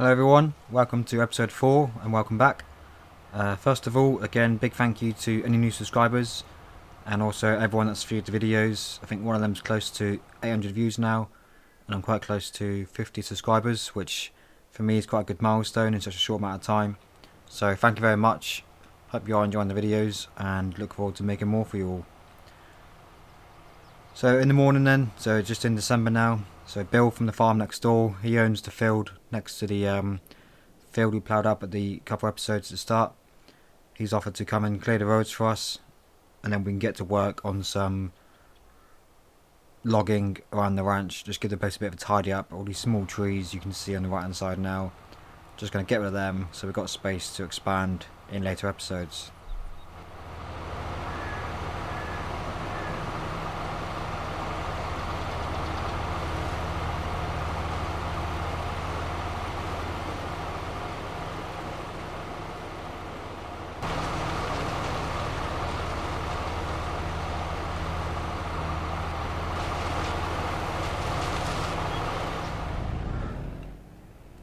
Hello everyone, welcome to episode 4 and welcome back. First of all, again, big thank you to any new subscribers and also everyone that's viewed the videos. I think one of them's close to 800 views now and I'm quite close to 50 subscribers, which for me is quite a good milestone in such a short amount of time. So thank you very much, hope you are enjoying the videos and look forward to making more for you all. So in the morning then, so just in December now, so Bill from the farm next door, he owns the field next to the field we ploughed up at the couple episodes at the start. He's offered to come and clear the roads for us and then we can get to work on some logging around the ranch, just give the place a bit of a tidy up. All these small trees you can see on the right hand side now, just going to get rid of them so we've got space to expand in later episodes.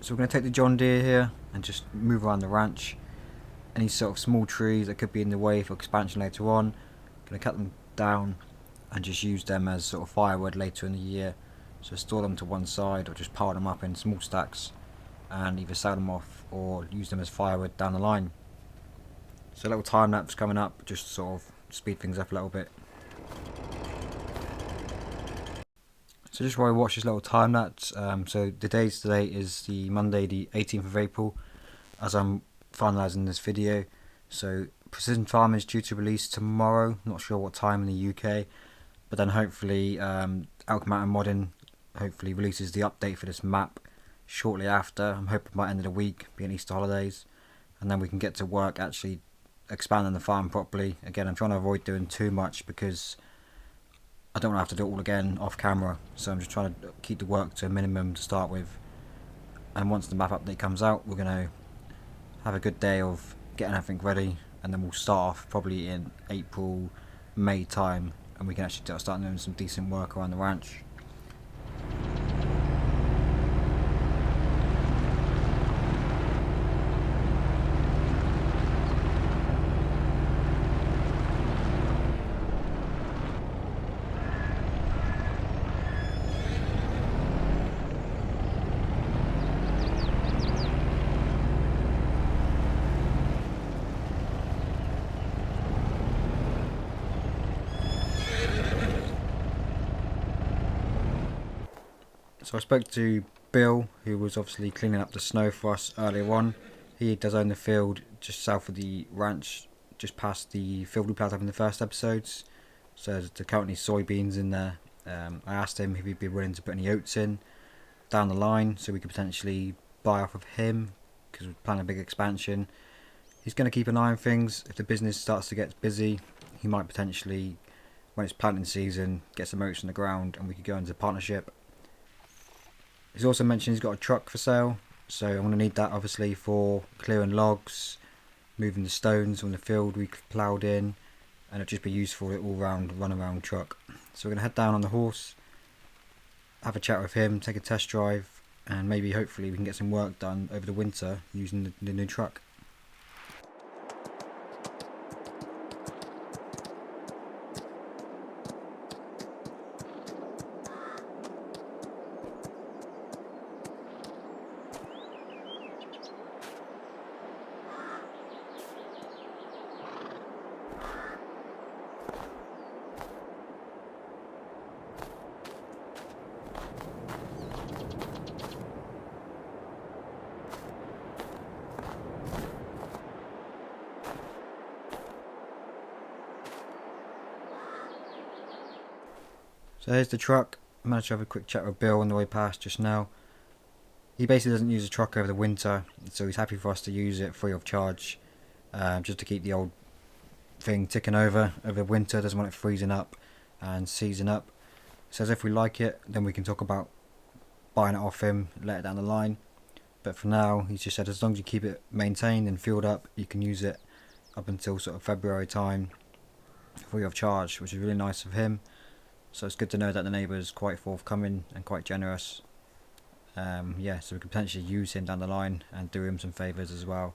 So we're going to take the John Deere here and just move around the ranch. Any sort of small trees that could be in the way for expansion later on, going to cut them down and just use them as sort of firewood later in the year. So store them to one side or just pile them up in small stacks and either sell them off or use them as firewood down the line. So a little time lapse coming up, just to sort of speed things up a little bit. So just while I watch this little time lapse, so the date today is the Monday the 18th of April as I'm finalising this video. So Precision Farming is due to release tomorrow, not sure what time in the UK, but then hopefully Elk Mountain Wyoming hopefully releases the update for this map shortly after. I'm hoping by the end of the week, being Easter holidays, and then we can get to work actually expanding the farm properly. Again, I'm trying to avoid doing too much because I don't want to have to do it all again off camera, so I'm just trying to keep the work to a minimum to start with. And once the map update comes out, we're going to have a good day of getting everything ready, and then we'll start off probably in April, May time, and we can actually start doing some decent work around the ranch. So I spoke to Bill, who was obviously cleaning up the snow for us earlier on. He does own the field just south of the ranch, just past the field we ploughed up in the first episodes. So there's currently soybeans in there. I asked him if he'd be willing to put any oats in down the line so we could potentially buy off of him because we're planning a big expansion. He's going to keep an eye on things. If the business starts to get busy, he might potentially, when it's planting season, get some oats on the ground and we could go into partnership. He's also mentioned he's got a truck for sale, so I'm going to need that obviously for clearing logs, moving the stones from the field we ploughed in, and it'll just be useful for an all-round run-around truck. So we're going to head down on the horse, have a chat with him, take a test drive, and maybe hopefully we can get some work done over the winter using the new truck. So here's the truck. I managed to have a quick chat with Bill on the way past just now. He basically doesn't use the truck over the winter, so he's happy for us to use it free of charge, just to keep the old thing ticking over the winter. Doesn't want it freezing up and seizing up. Says if we like it, then we can talk about buying it off him, let it down the line. But for now, he's just said as long as you keep it maintained and filled up, you can use it up until sort of February time free of charge, which is really nice of him. So it's good to know that the neighbour is quite forthcoming and quite generous. Yeah, so we could potentially use him down the line and do him some favours as well.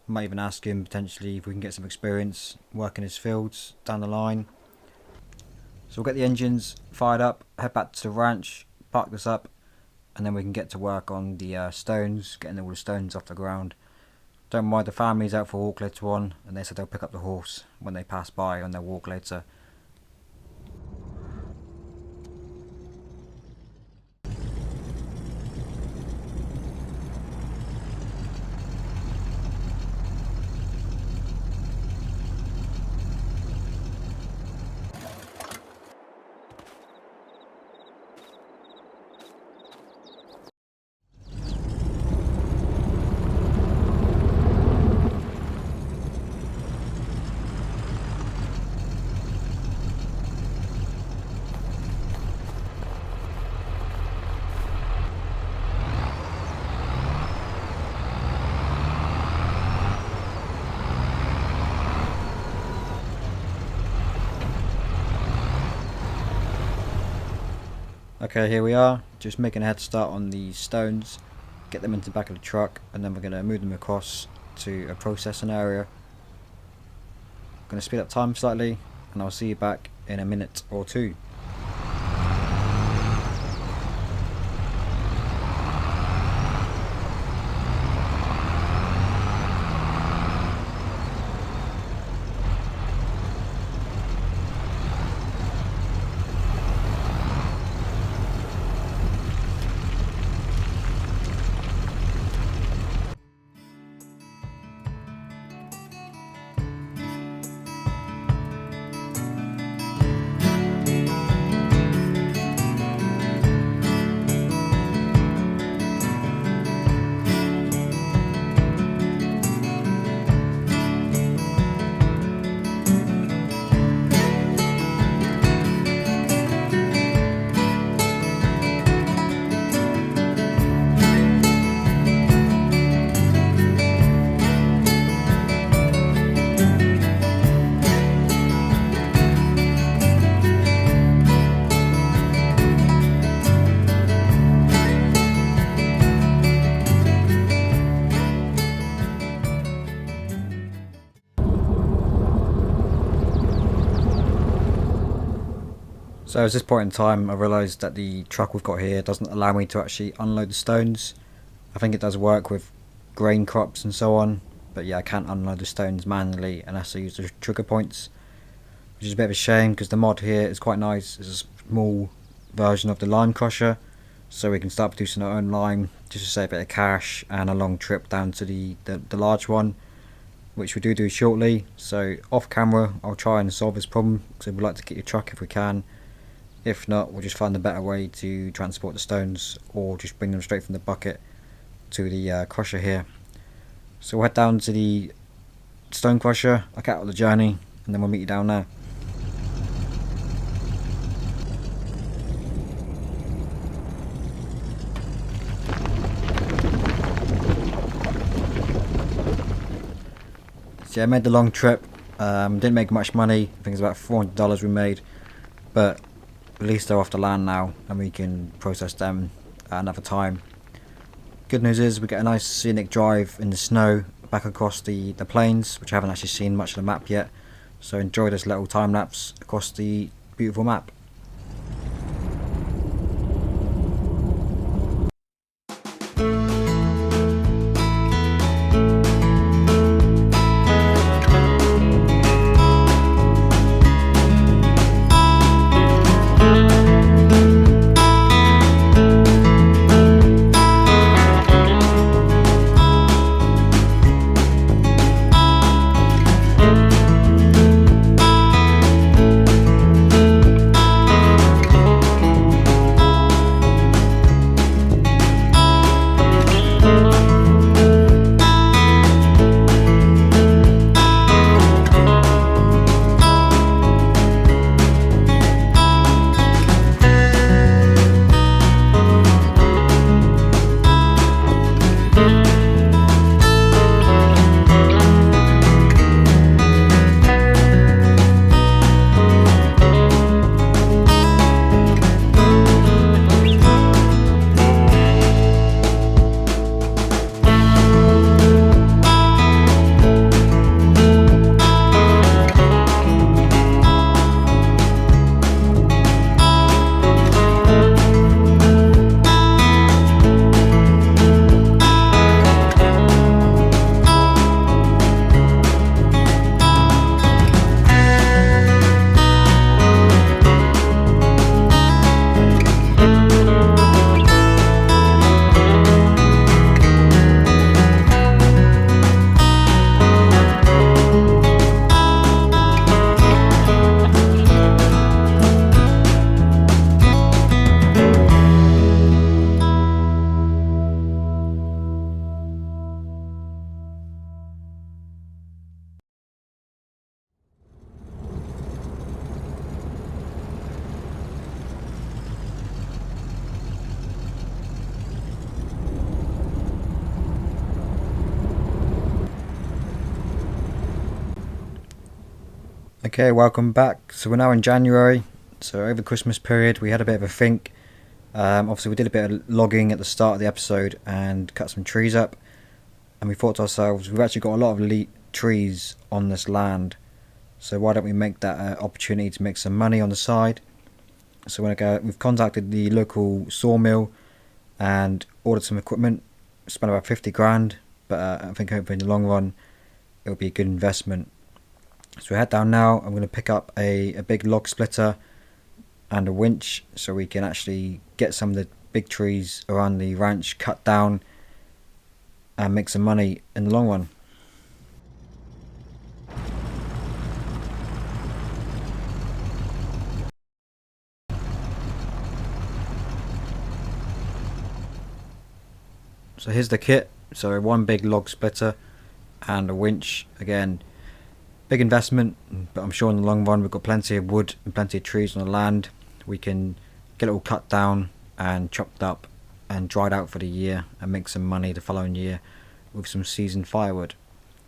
Might even ask him potentially if we can get some experience working his fields down the line. So we'll get the engines fired up, head back to the ranch, park this up, and then we can get to work on the stones, getting all the stones off the ground. Don't mind, the family's out for a walk later on, and they said they'll pick up the horse when they pass by on their walk later. Okay, here we are, just making a head start on the stones, get them into the back of the truck, and then we're going to move them across to a processing area. I'm going to speed up time slightly, and I'll see you back in a minute or two. So at this point in time I realised that the truck we've got here doesn't allow me to actually unload the stones. I think it does work with grain crops and so on, but yeah, I can't unload the stones manually unless I use the trigger points, which is a bit of a shame because the mod here is quite nice. It's a small version of the lime crusher, so we can start producing our own lime just to save a bit of cash and a long trip down to the large one, which we do shortly. So off camera I'll try and solve this problem because we'd like to get your truck if we can. If not, we'll just find a better way to transport the stones or just bring them straight from the bucket to the crusher here. So we'll head down to the stone crusher, I'll get out of the journey, and then we'll meet you down there. So yeah, I made the long trip, didn't make much money. I think it's about $400 we made, but at least they're off the land now and we can process them at another time. Good news is we get a nice scenic drive in the snow back across the plains, which I haven't actually seen much of the map yet, so enjoy this little time lapse across the beautiful map. Okay, welcome back. So we're now in January. So over the Christmas period, we had a bit of a think. Obviously, we did a bit of logging at the start of the episode and cut some trees up. And we thought to ourselves, we've actually got a lot of elite trees on this land. So why don't we make that an opportunity to make some money on the side? So we've contacted the local sawmill and ordered some equipment. Spent about 50 grand, but I think hopefully in the long run, it'll be a good investment. So we head down now. I'm going to pick up a big log splitter and a winch so we can actually get some of the big trees around the ranch cut down and make some money in the long run. So here's the kit. So one big log splitter and a winch. Again, big investment, but I'm sure in the long run we've got plenty of wood and plenty of trees on the land. We can get it all cut down and chopped up and dried out for the year and make some money the following year with some seasoned firewood.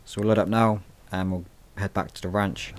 So we'll load up now and we'll head back to the ranch.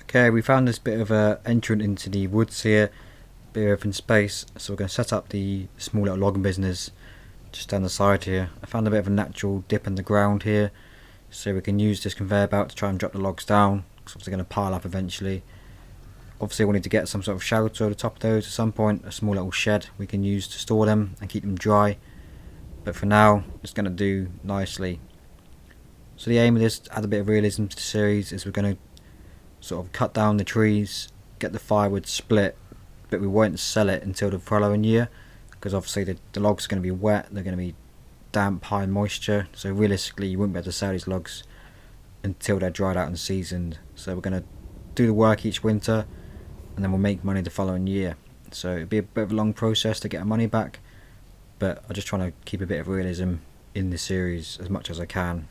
Okay, we found this bit of a entrance into the woods here, bit of open space, so we're going to set up the small little logging business just down the side here. I found a bit of a natural dip in the ground here, so we can use this conveyor belt to try and drop the logs down, because obviously going to pile up eventually. Obviously we need to get some sort of shelter over the top of those at some point, a small little shed we can use to store them and keep them dry, but for now it's going to do nicely. So the aim of this, to add a bit of realism to the series, is we're going to sort of cut down the trees, get the firewood split, but we won't sell it until the following year, because obviously the logs are going to be wet, they're going to be damp, high moisture, so realistically you won't be able to sell these logs until they're dried out and seasoned. So we're going to do the work each winter and then we'll make money the following year. So it'll be a bit of a long process to get our money back, but I'm just trying to keep a bit of realism in the series as much as I can.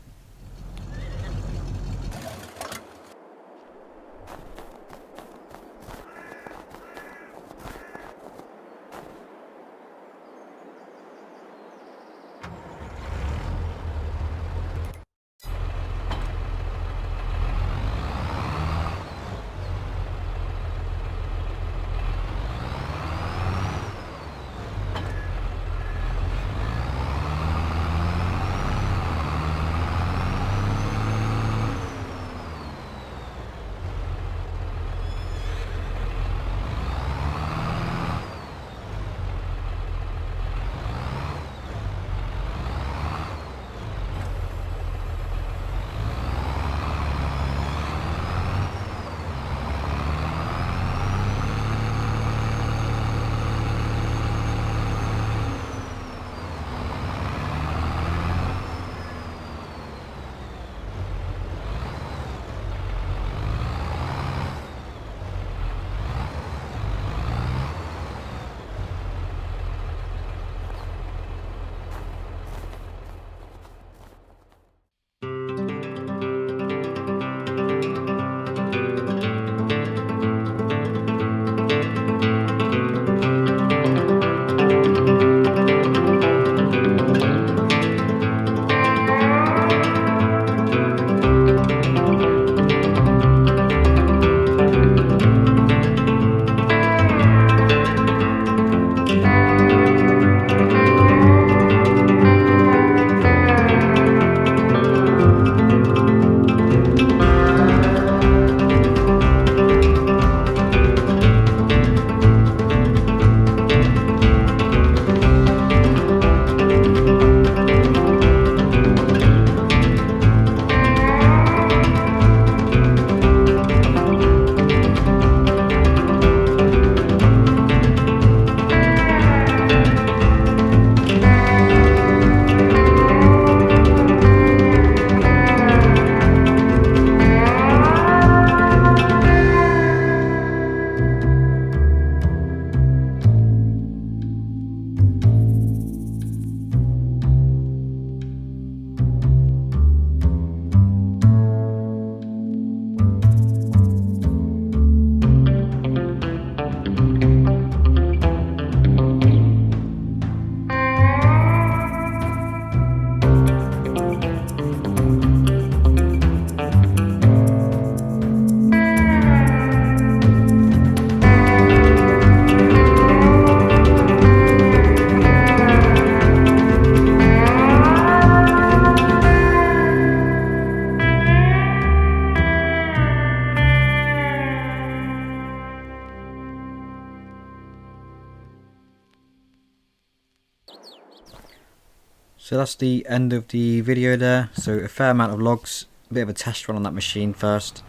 So that's the end of the video there. So a fair amount of logs, a bit of a test run on that machine first.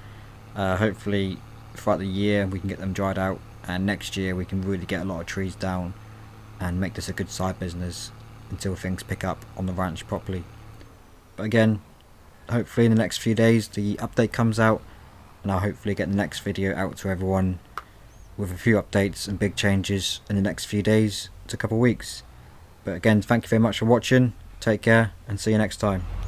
Hopefully throughout the year we can get them dried out, and next year we can really get a lot of trees down and make this a good side business until things pick up on the ranch properly. But again, hopefully in the next few days the update comes out, and I'll hopefully get the next video out to everyone with a few updates and big changes in the next few days to a couple of weeks. But again, thank you very much for watching, take care and see you next time.